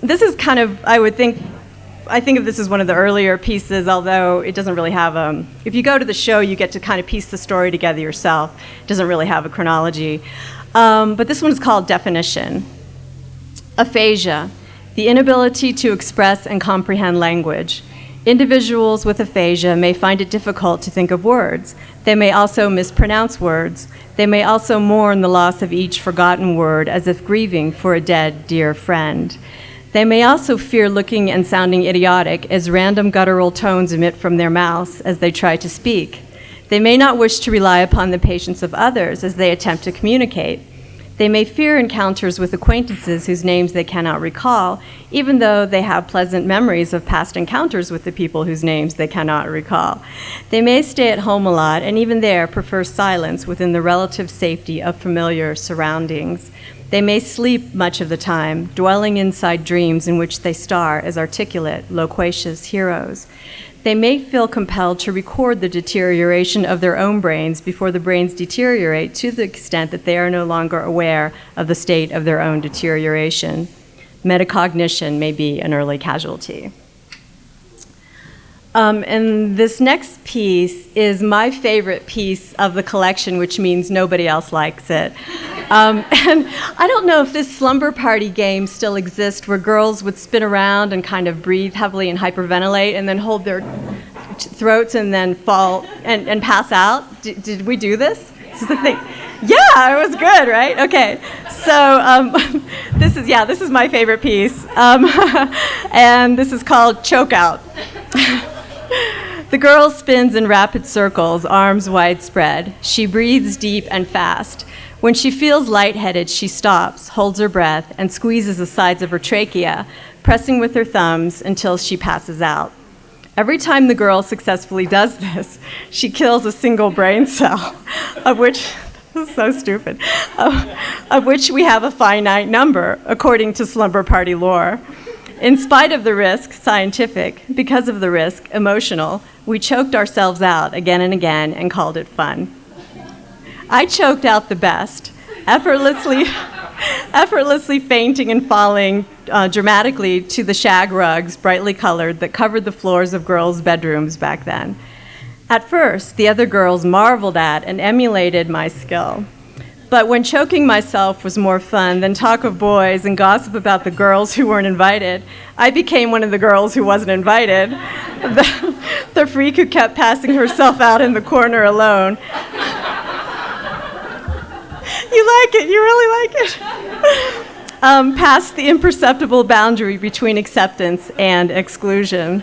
This is kind of, I think of this as one of the earlier pieces, although it doesn't really have if you go to the show, you get to kind of piece the story together yourself. It doesn't really have a chronology. But this one is called Definition. Aphasia, the inability to express and comprehend language. Individuals with aphasia may find it difficult to think of words. They may also mispronounce words. They may also mourn the loss of each forgotten word as if grieving for a dead, dear friend. They may also fear looking and sounding idiotic as random guttural tones emit from their mouths as they try to speak. They may not wish to rely upon the patience of others as they attempt to communicate. They may fear encounters with acquaintances whose names they cannot recall, even though they have pleasant memories of past encounters with the people whose names they cannot recall. They may stay at home a lot and even there prefer silence within the relative safety of familiar surroundings. They may sleep much of the time, dwelling inside dreams in which they star as articulate, loquacious heroes. They may feel compelled to record the deterioration of their own brains before the brains deteriorate to the extent that they are no longer aware of the state of their own deterioration. Metacognition may be an early casualty. And this next piece is my favorite piece of the collection, which means nobody else likes it. And I don't know if this slumber party game still exists where girls would spin around and kind of breathe heavily and hyperventilate and then hold their throats and then fall and pass out. Did we do this? This is the thing. Yeah, it was good, right? Okay. So this is my favorite piece. And this is called Choke Out. The girl spins in rapid circles, arms widespread. She breathes deep and fast. When she feels lightheaded, she stops, holds her breath, and squeezes the sides of her trachea, pressing with her thumbs until she passes out. Every time the girl successfully does this, she kills a single brain cell, of which, this is so stupid, of which we have a finite number, according to slumber party lore. In spite of the risk, scientific, because of the risk, emotional, we choked ourselves out again and again and called it fun. I choked out the best, effortlessly fainting and falling dramatically to the shag rugs, brightly colored, that covered the floors of girls' bedrooms back then. At first, the other girls marveled at and emulated my skill. But when choking myself was more fun than talk of boys and gossip about the girls who weren't invited, I became one of the girls who wasn't invited, the freak who kept passing herself out in the corner alone. You like it, you really like it. Past the imperceptible boundary between acceptance and exclusion.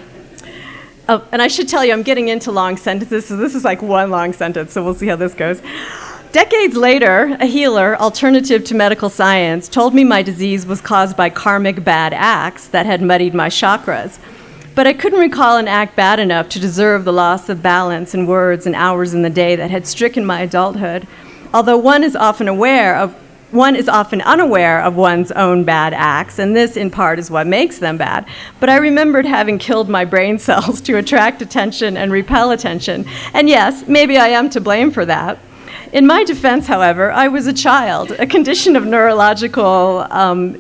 Oh, and I should tell you, I'm getting into long sentences, so this is like one long sentence, so we'll see how this goes. Decades later, a healer, alternative to medical science, told me my disease was caused by karmic bad acts that had muddied my chakras. But I couldn't recall an act bad enough to deserve the loss of balance in words and hours in the day that had stricken my adulthood. Although one is often unaware of one's own bad acts, and this in part is what makes them bad. But I remembered having killed my brain cells to attract attention and repel attention. And yes, maybe I am to blame for that. In my defense, however, I was a child, a condition of neurological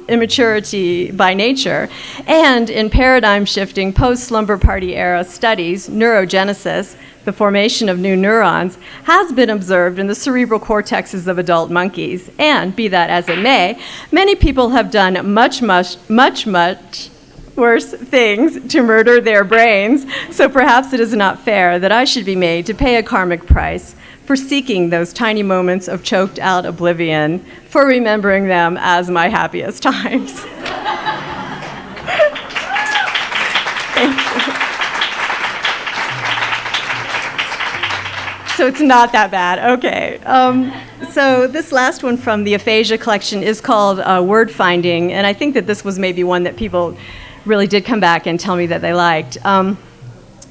immaturity by nature, and in paradigm-shifting post-slumber party era studies, neurogenesis, the formation of new neurons, has been observed in the cerebral cortexes of adult monkeys. And, be that as it may, many people have done much worse things to murder their brains, so perhaps it is not fair that I should be made to pay a karmic price for seeking those tiny moments of choked out oblivion, for remembering them as my happiest times. Thank you. So it's not that bad, okay. So this last one from the Aphasia collection is called Word Finding, and I think that this was maybe one that people really did come back and tell me that they liked.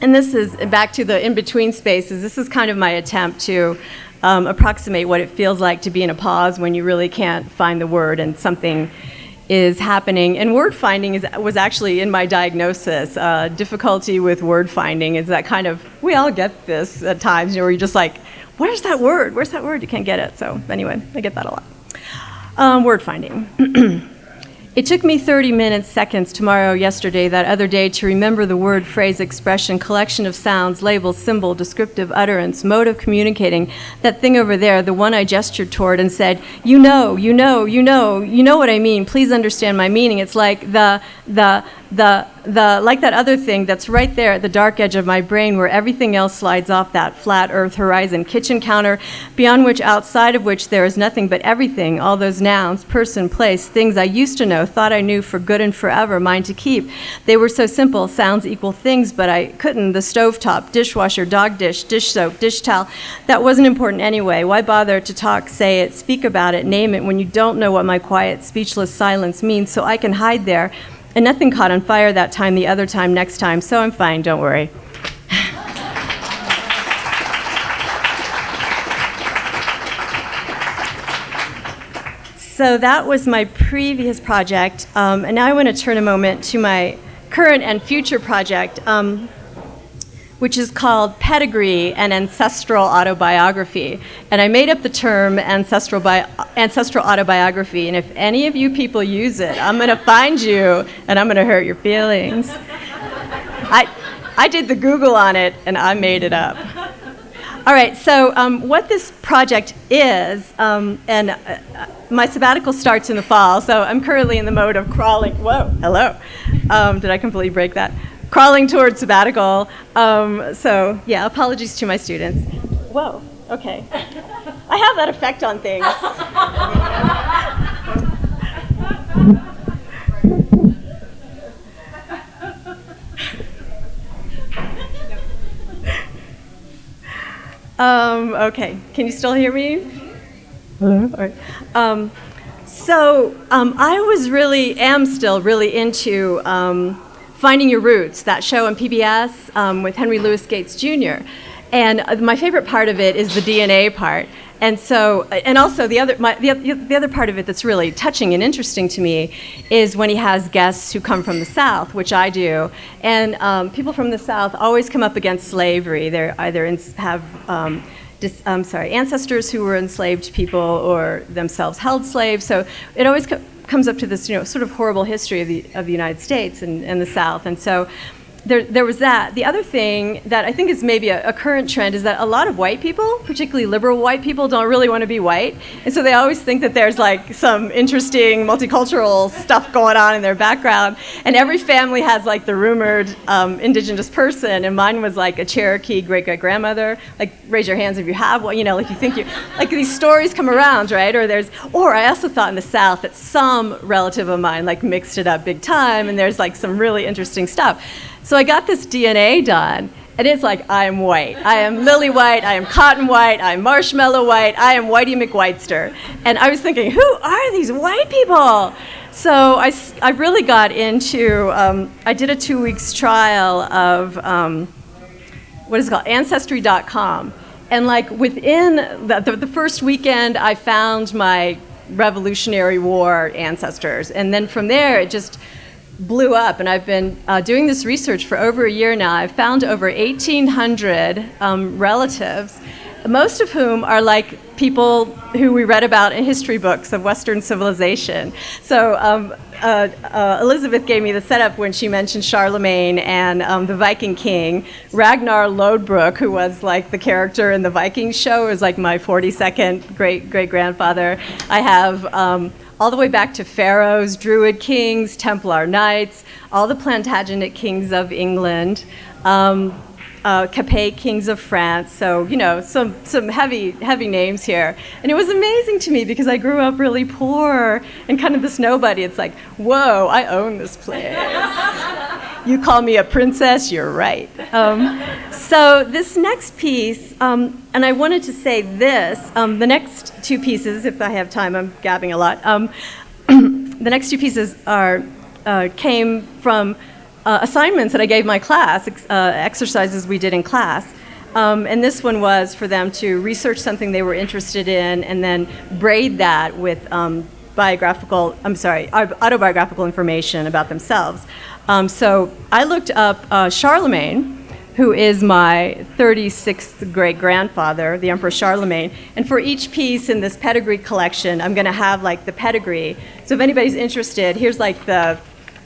And this is, back to the in-between spaces, this is kind of my attempt to approximate what it feels like to be in a pause when you really can't find the word and something is happening. And word finding was actually in my diagnosis. Difficulty with word finding is that kind of, we all get this at times, where you're just like, where's that word? Where's that word? You can't get it. So anyway, I get that a lot. Word finding. It took me 30 minutes, seconds, tomorrow, yesterday, that other day, to remember the word, phrase, expression, collection of sounds, labels, symbol, descriptive utterance, mode of communicating, that thing over there, the one I gestured toward and said, you know what I mean, please understand my meaning. It's like like that other thing that's right there at the dark edge of my brain where everything else slides off that flat earth horizon, kitchen counter, beyond which, outside of which, there is nothing but everything, all those nouns, person, place, things I used to know, thought I knew for good and forever, mine to keep. They were so simple, sounds equal things, but I couldn't. The stovetop, dishwasher, dog dish, dish soap, dish towel, that wasn't important anyway. Why bother to talk, say it, speak about it, name it, when you don't know what my quiet, speechless silence means, so I can hide there. And nothing caught on fire that time, the other time, next time, so I'm fine, don't worry. So that was my previous project, and now I want to turn a moment to my current and future project, which is called Pedigree and Ancestral Autobiography. And I made up the term ancestral autobiography, and if any of you people use it, I'm gonna find you and I'm gonna hurt your feelings. I did the Google on it and I made it up. All right, so what this project is, my sabbatical starts in the fall, so I'm currently in the mode of crawling, whoa, hello. Did I completely break that? Crawling towards sabbatical. So yeah, apologies to my students. Whoa, okay. I have that effect on things. Okay, can you still hear me? Hello? All right. I am still really into Finding Your Roots, that show on PBS with Henry Louis Gates Jr. And my favorite part of it is the DNA part. And so, and also the other part of it that's really touching and interesting to me is when he has guests who come from the South, which I do. And people from the South always come up against slavery. They either have ancestors who were enslaved people or themselves held slaves. So it always comes up to this, sort of horrible history of the United States and the South. And so there was that. The other thing that I think is maybe a current trend is that a lot of white people, particularly liberal white people, don't really want to be white. And so they always think that there's like some interesting multicultural stuff going on in their background. And every family has like the rumored indigenous person. And mine was like a Cherokee great-great-grandmother. Like, raise your hands if you have one, like you think like these stories come around, right? Or I also thought in the South that some relative of mine like mixed it up big time and there's like some really interesting stuff. So I got this DNA done, and it's like, I am white. I am Lily White, I am Cotton White, I am Marshmallow White, I am Whitey McWhitester. And I was thinking, who are these white people? So I really got into, I did a 2 weeks trial of, what is it called, Ancestry.com. And like within the first weekend, I found my Revolutionary War ancestors. And then from there, it just blew up, and I've been doing this research for over a year now. I've found over 1,800 relatives, most of whom are like people who we read about in history books of Western civilization. So Elizabeth gave me the setup when she mentioned Charlemagne and the Viking king. Ragnar Lodbrok, who was like the character in the Viking show, is like my 42nd great-great-grandfather. I have all the way back to pharaohs, Druid kings, Templar knights, all the Plantagenet kings of England, Capet kings of France. So, some heavy names here. And it was amazing to me because I grew up really poor and kind of this nobody. It's like, whoa, I own this place. You call me a princess, you're right. So this next piece, and I wanted to say this, the next two pieces, if I have time, I'm gabbing a lot. The next two pieces came from assignments that I gave my class, exercises we did in class. And this one was for them to research something they were interested in and then braid that with autobiographical information about themselves. So I looked up Charlemagne, who is my 36th great-grandfather, the Emperor Charlemagne. And for each piece in this pedigree collection, I'm going to have like the pedigree. So if anybody's interested, here's like the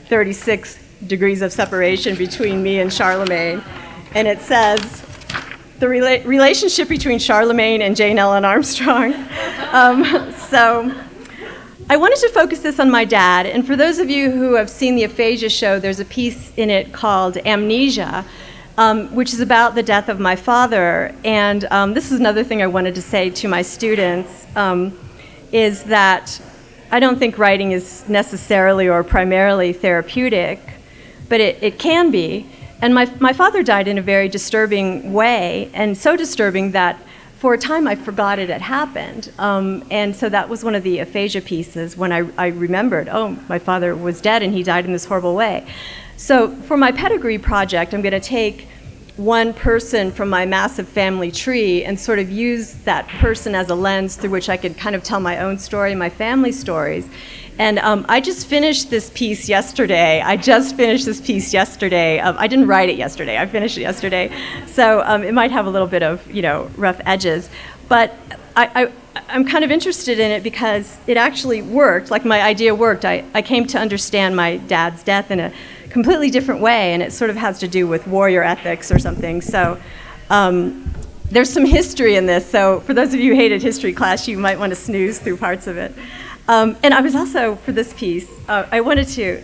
36 degrees of separation between me and Charlemagne. And it says, the relationship between Charlemagne and Jane Ellen Armstrong. So I wanted to focus this on my dad. And for those of you who have seen the Aphasia show, there's a piece in it called Amnesia, which is about the death of my father. And this is another thing I wanted to say to my students, is that I don't think writing is necessarily or primarily therapeutic, but it can be. And my father died in a very disturbing way, and so disturbing that for a time I forgot it had happened. And so that was one of the aphasia pieces when I remembered, oh, my father was dead and he died in this horrible way. So for my pedigree project, I'm going to take one person from my massive family tree and sort of use that person as a lens through which I could kind of tell my own story, my family stories. And I just finished this piece yesterday. I didn't write it yesterday. I finished it yesterday. So it might have a little bit of, rough edges. But I'm kind of interested in it because it actually worked. Like my idea worked. I came to understand my dad's death in a completely different way, and it sort of has to do with warrior ethics or something. So there's some history in this. So for those of you who hated history class, you might want to snooze through parts of it. And I was also, for this piece, I wanted to,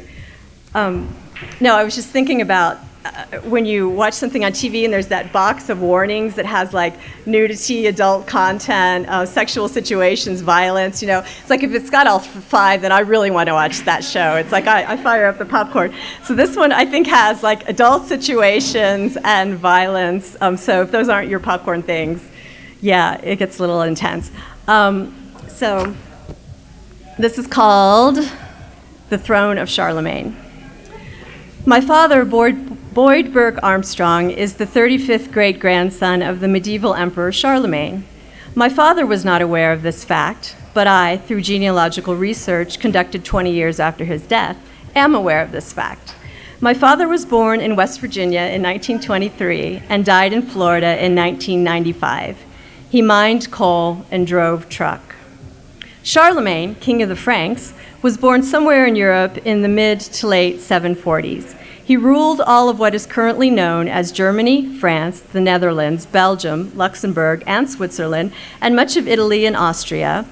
I was just thinking about when you watch something on TV and there's that box of warnings that has like nudity, adult content, sexual situations, violence, It's like if it's got all 5, then I really want to watch that show. It's like I fire up the popcorn. So this one I think has like adult situations and violence. So if those aren't your popcorn things, yeah, it gets a little intense. So this is called The Throne of Charlemagne. My father, Boyd Burke Armstrong, is the 35th great-grandson of the medieval Emperor Charlemagne. My father was not aware of this fact, but I, through genealogical research conducted 20 years after his death, am aware of this fact. My father was born in West Virginia in 1923 and died in Florida in 1995. He mined coal and drove truck. Charlemagne, king of the Franks, was born somewhere in Europe in the mid to late 740s. He ruled all of what is currently known as Germany, France, the Netherlands, Belgium, Luxembourg, and Switzerland, and much of Italy and Austria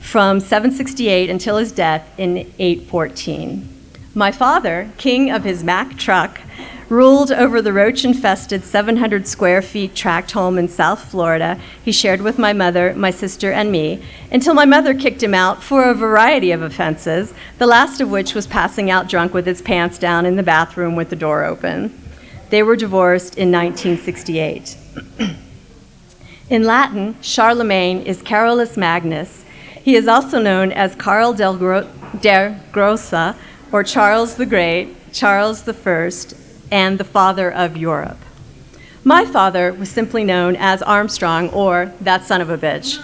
from 768 until his death in 814. My father, king of his Mack truck, ruled over the roach-infested 700 square feet tract home in South Florida he shared with my mother, my sister, and me, until my mother kicked him out for a variety of offenses, the last of which was passing out drunk with his pants down in the bathroom with the door open. They were divorced in 1968. In Latin, Charlemagne is Carolus Magnus. He is also known as Karl der Grosse, or Charles the Great, Charles the First, and the father of Europe. My father was simply known as Armstrong, or that son of a bitch.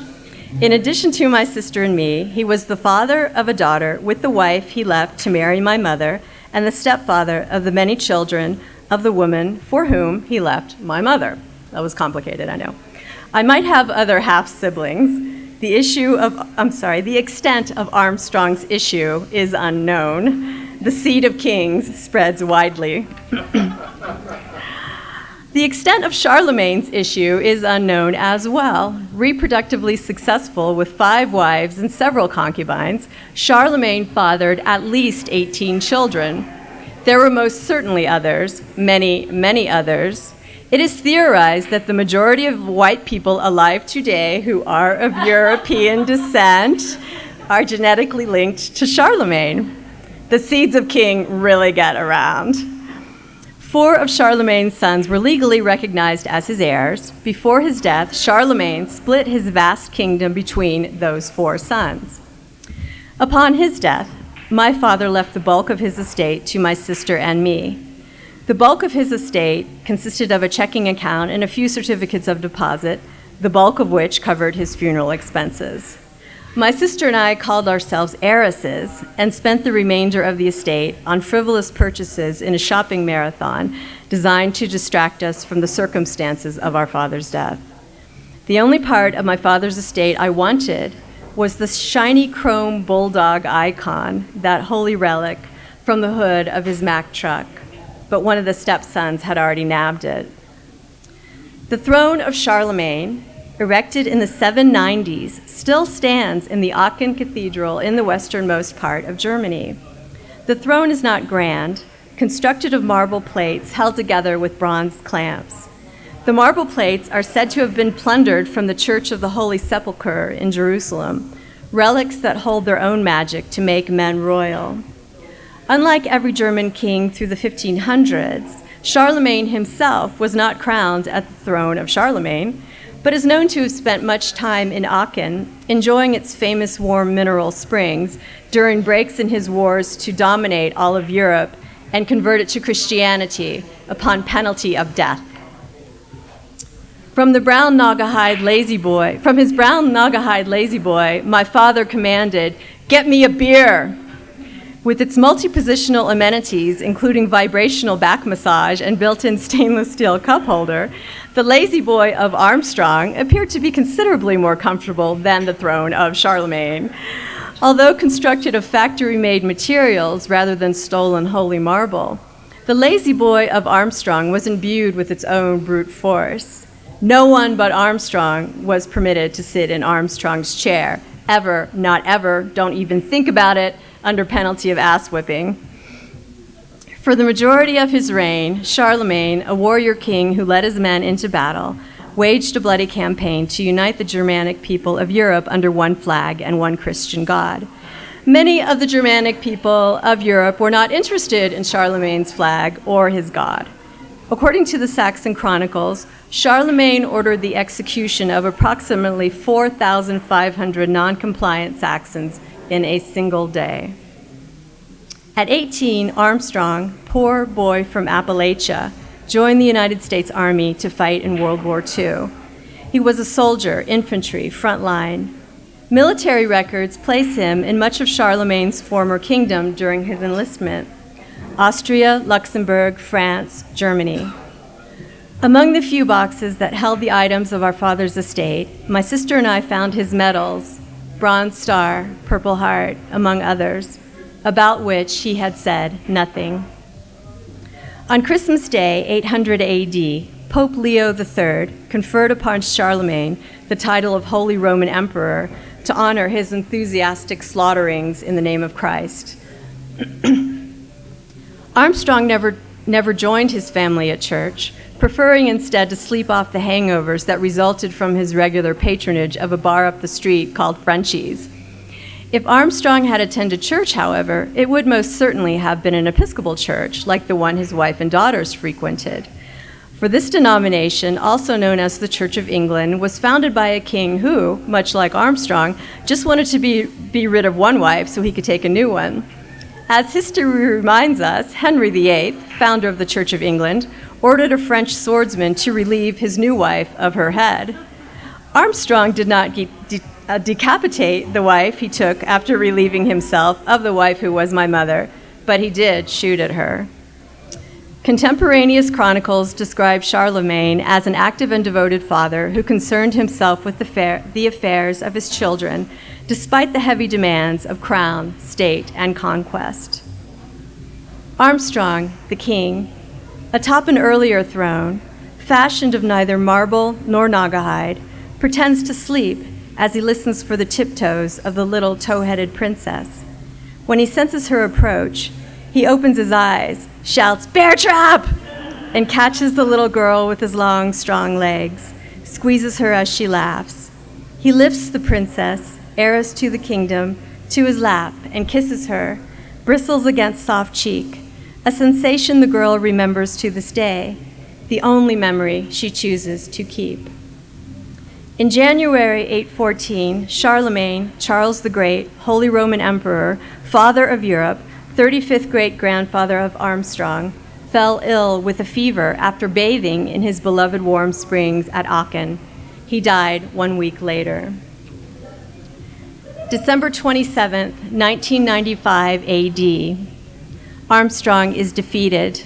In addition to my sister and me, he was the father of a daughter with the wife he left to marry my mother, and the stepfather of the many children of the woman for whom he left my mother. That was complicated, I know. I might have other half-siblings. The extent of Armstrong's issue is unknown. The seed of kings spreads widely. The extent of Charlemagne's issue is unknown as well. Reproductively successful with 5 wives and several concubines, Charlemagne fathered at least 18 children. There were most certainly others, many, many others. It is theorized that the majority of white people alive today who are of European descent are genetically linked to Charlemagne. The seeds of king really get around. 4 of Charlemagne's sons were legally recognized as his heirs. Before his death, Charlemagne split his vast kingdom between those 4 sons. Upon his death, my father left the bulk of his estate to my sister and me. The bulk of his estate consisted of a checking account and a few certificates of deposit, the bulk of which covered his funeral expenses. My sister and I called ourselves heiresses and spent the remainder of the estate on frivolous purchases in a shopping marathon designed to distract us from the circumstances of our father's death. The only part of my father's estate I wanted was the shiny chrome bulldog icon, that holy relic, from the hood of his Mack truck, but one of the stepsons had already nabbed it. The Throne of Charlemagne, erected in the 790s, still stands in the Aachen Cathedral in the westernmost part of Germany. The throne is not grand, constructed of marble plates held together with bronze clamps. The marble plates are said to have been plundered from the Church of the Holy Sepulchre in Jerusalem, relics that hold their own magic to make men royal. Unlike every German king through the 1500s, Charlemagne himself was not crowned at the throne of Charlemagne, but is known to have spent much time in Aachen, enjoying its famous warm mineral springs during breaks in his wars to dominate all of Europe and convert it to Christianity upon penalty of death. From his brown Naugahyde lazy boy, my father commanded, "Get me a beer." With its multi-positional amenities, including vibrational back massage and built-in stainless steel cup holder, the lazy boy of Armstrong appeared to be considerably more comfortable than the throne of Charlemagne. Although constructed of factory-made materials rather than stolen holy marble, the lazy boy of Armstrong was imbued with its own brute force. No one but Armstrong was permitted to sit in Armstrong's chair. Ever, not ever, don't even think about it, under penalty of ass whipping. For the majority of his reign, Charlemagne, a warrior king who led his men into battle, waged a bloody campaign to unite the Germanic people of Europe under one flag and one Christian God. Many of the Germanic people of Europe were not interested in Charlemagne's flag or his God. According to the Saxon Chronicles, Charlemagne ordered the execution of approximately 4,500 non-compliant Saxons in a single day. At 18, Armstrong, poor boy from Appalachia, joined the United States Army to fight in World War II. He was a soldier, infantry, front line. Military records place him in much of Charlemagne's former kingdom during his enlistment: Austria, Luxembourg, France, Germany. Among the few boxes that held the items of our father's estate, my sister and I found his medals, Bronze Star, Purple Heart, among others, about which he had said nothing. On Christmas Day, 800 AD, Pope Leo III conferred upon Charlemagne the title of Holy Roman Emperor to honor his enthusiastic slaughterings in the name of Christ. Armstrong never joined his family at church, preferring instead to sleep off the hangovers that resulted from his regular patronage of a bar up the street called Frenchie's. If Armstrong had attended church, however, it would most certainly have been an Episcopal church, like the one his wife and daughters frequented. For this denomination, also known as the Church of England, was founded by a king who, much like Armstrong, just wanted to be rid of one wife so he could take a new one. As history reminds us, Henry VIII, founder of the Church of England, ordered a French swordsman to relieve his new wife of her head. Armstrong did not decapitate the wife he took after relieving himself of the wife who was my mother, but he did shoot at her. Contemporaneous chronicles describe Charlemagne as an active and devoted father who concerned himself with the affairs of his children, despite the heavy demands of crown, state, and conquest. Armstrong, the king, atop an earlier throne, fashioned of neither marble nor Naugahyde, pretends to sleep as he listens for the tiptoes of the little tow-headed princess. When he senses her approach, he opens his eyes, shouts, "Bear trap!" and catches the little girl with his long, strong legs, squeezes her as she laughs. He lifts the princess, heiress to the kingdom, to his lap and kisses her, bristles against soft cheek, a sensation the girl remembers to this day, the only memory she chooses to keep. In January 814, Charlemagne, Charles the Great, Holy Roman Emperor, father of Europe, 35th great-grandfather of Armstrong, fell ill with a fever after bathing in his beloved warm springs at Aachen. He died 1 week later. December 27, 1995 AD. Armstrong is defeated.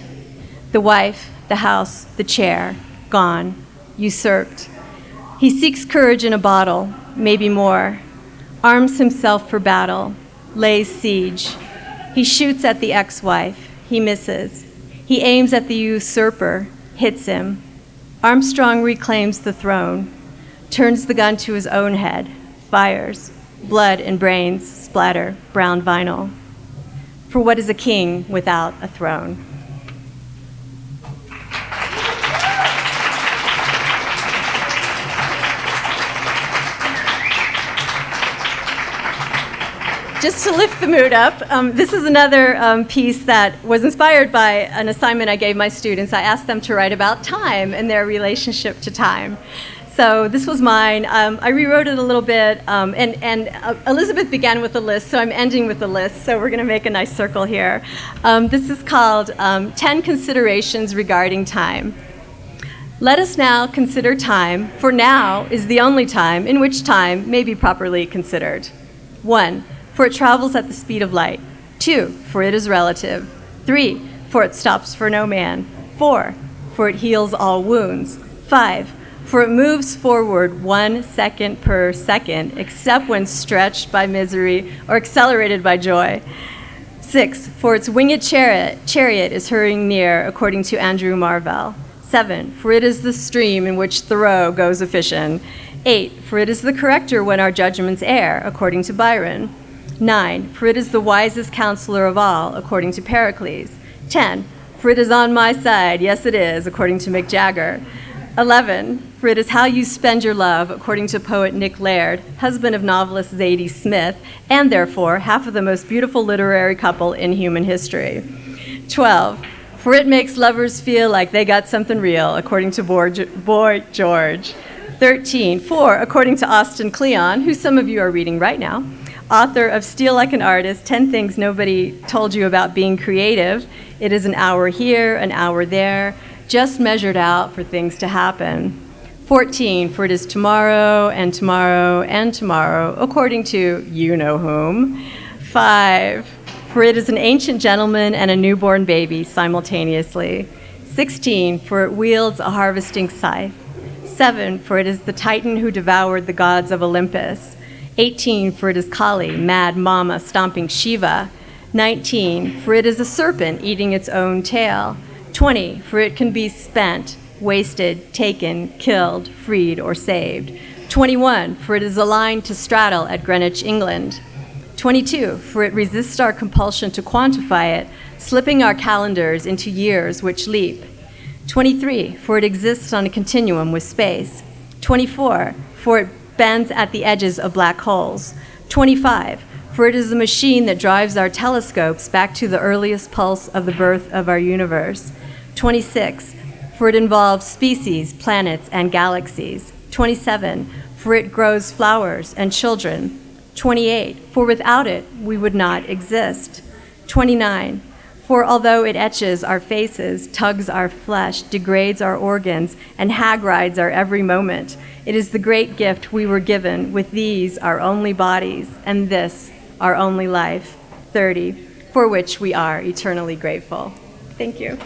The wife, the house, the chair, gone, usurped. He seeks courage in a bottle, maybe more, arms himself for battle, lays siege. He shoots at the ex-wife, he misses. He aims at the usurper, hits him. Armstrong reclaims the throne, turns the gun to his own head, fires. Blood and brains splatter brown vinyl. For what is a king without a throne? Just to lift the mood up, this is another piece that was inspired by an assignment I gave my students. I asked them to write about time and their relationship to time. So this was mine. I rewrote it a little bit, and Elizabeth began with a list, so I'm ending with a list, so we're going to make a nice circle here. This is called 10 Considerations Regarding Time. Let us now consider time, for now is the only time in which time may be properly considered. 1, for it travels at the speed of light. 2, for it is relative. 3, for it stops for no man. 4, for it heals all wounds. 5, for it moves forward 1 second per second, except when stretched by misery or accelerated by joy. 6, for its winged chariot is hurrying near, according to Andrew Marvell. 7, for it is the stream in which Thoreau goes a-fishing. 8, for it is the corrector when our judgments err, according to Byron. 9, for it is the wisest counselor of all, according to Pericles. 10, for it is on my side, yes it is, according to Mick Jagger. 11, for it is how you spend your love, according to poet Nick Laird, husband of novelist Zadie Smith, and therefore half of the most beautiful literary couple in human history. 12, for it makes lovers feel like they got something real, according to Boy George. 13, for, according to Austin Kleon, who some of you are reading right now, author of Steal Like an Artist, 10 Things Nobody Told You About Being Creative, it is an hour here, an hour there, just measured out for things to happen. 14, for it is tomorrow and tomorrow and tomorrow, according to you-know-whom. 5, for it is an ancient gentleman and a newborn baby simultaneously. 16, for it wields a harvesting scythe. 7, for it is the Titan who devoured the gods of Olympus. 18, for it is Kali, mad mama stomping Shiva. 19, for it is a serpent eating its own tail. 20, for it can be spent, wasted, taken, killed, freed, or saved. 21, for it is a line to straddle at Greenwich, England. 22, for it resists our compulsion to quantify it, slipping our calendars into years which leap. 23, for it exists on a continuum with space. 24, for it bends at the edges of black holes. 25, for it is a machine that drives our telescopes back to the earliest pulse of the birth of our universe. 26, for it involves species, planets, and galaxies. 27, for it grows flowers and children. 28, for without it, we would not exist. 29, for although it etches our faces, tugs our flesh, degrades our organs, and hag rides our every moment, it is the great gift we were given with these, our only bodies, and this, our only life. 30, for which we are eternally grateful. Thank you.